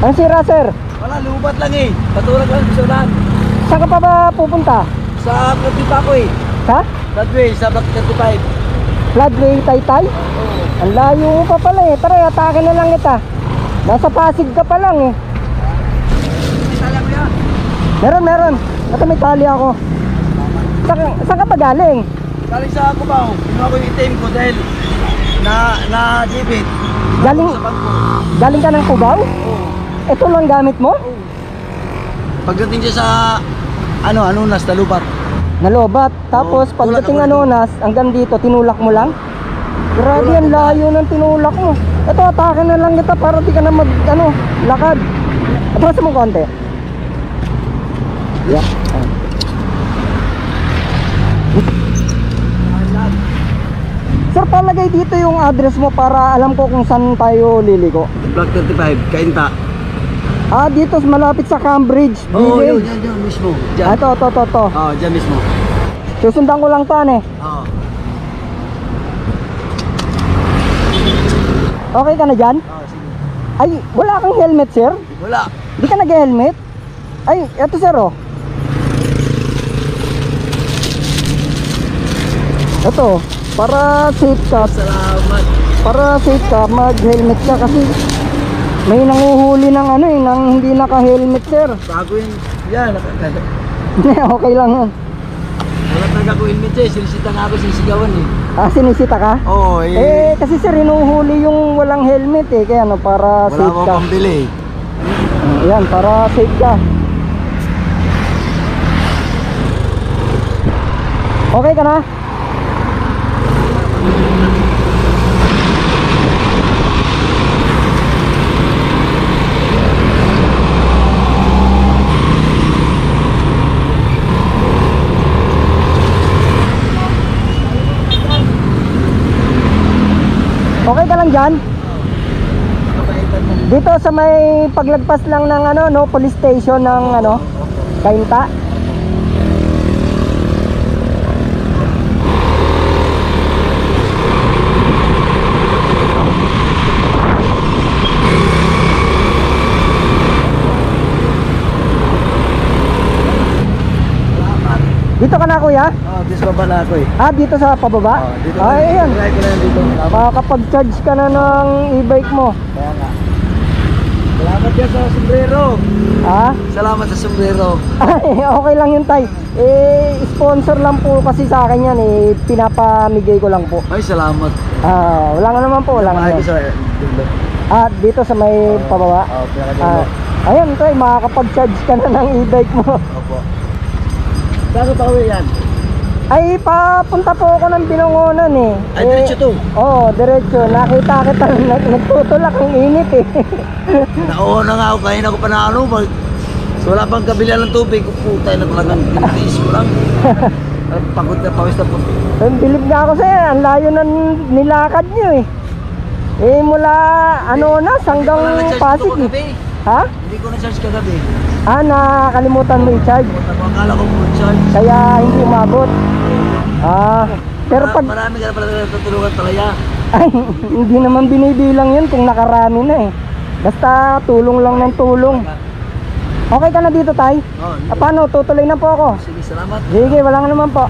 Ang sira, sir? Wala, lubat lang eh. Patulog lang sa ulan. Saan ka pa ba pupunta? Sa Block ako eh. Ha? Floodway, sa Block 35. Floodway, Taytay? Oo. Ang layo mo pa pala eh. Tara, atake na lang kita. Nasa Pasig ka pa lang eh. Isala mo yan. Meron. Ito may tali ako. Saan ka pa galing? Galing sa Cubao. Kinuha ko yung itim ko dahil na-debit. Galing, Sa bangko. galing ka ng Cubao? Oo. Ito lang gamit mo? Oo. Pagdating siya sa Anunas, Talubat. Nalobat. Tapos Oo, pagdating tulak ako Anonas, hanggang dito, tinulak mo lang? Grabe, Tulak ang ako. layo ng tinulak mo. Ito, atake na lang kita para di ka na lakad. Atras mo konti. Yeah. Sir, palagay dito yung address mo para alam ko kung saan tayo liligo. Block 35, Kainta. Dito malapit sa Cambridge Oo, Village. yun mismo. Diyan. Ito. Oo, dyan mismo. Susundan ko lang tan eh. Oo. Okay ka na dyan? Oo, sige. Ay, wala kang helmet, sir? Wala. Di ka nag-helmet? Ay, eto sir oh. Ito, para safe ka, Salamat. mag-helmet ka kasi may nanguhuli ng ng hindi naka-helmet, sir. Bago yun. Yan, Okay lang yan. wala talaga ko helmet eh. Sinisita nga ako, sinisigawan eh. Sinisita ka? Oo, Kasi sir, inuhuli yung walang helmet eh. Kaya para wala safe akong ka. pambili. Ayan, para safe ka. Okay ka na? Okay ka lang dyan? Dito sa may paglagpas lang ng police station ng Kainta. Dito ka na kuya? Oo, dito baba na ako eh. Dito sa pababa? Oo, dito. Ayan. Kaya ko na yan dito. Makakapag-charge ka na ng e-bike mo. Kaya nga. Salamat yan sa sombrero. Salamat sa sombrero. Ay, okay lang yun tay. Sponsor lang po kasi sa akin yan pinapamigay ko lang po. Ay, salamat. Wala nga naman po, wala nga. Ay, sa dulo. Dito sa may pababa. Oo, pinakadulo. Ayan tay, makakapag-charge ka na ng e-bike mo. Opo. Saan ko pauwi yan? Ay, papunta po ako ng Binangonan eh. Ay, diretso to? Oo, diretso. Nakita kita, nagtutulak ang init eh. Nauna nga ako, kain ako pa na so wala pang kabila ng tubig. Putay na talagang pinatiis ko lang. Pagod na, pawis na po. Bilib nga ako sa'yo, ang layo ng nilakad nyo eh. Mula Anonas hanggang Pasig eh. Ha? Hindi ko na-charge kagabi. Nakalimutan mo i-charge. Akala ko mo charge. Kaya hindi umabot. Pero pag... Marami ka na pala natutulungan talaya. Ay, hindi naman binibilang yun kung nakarami na eh. Basta tulong lang ng tulong. Okay ka na dito tay? Oo. Paano? Tutuloy na po ako. Sige, salamat. Sige, wala nga naman po.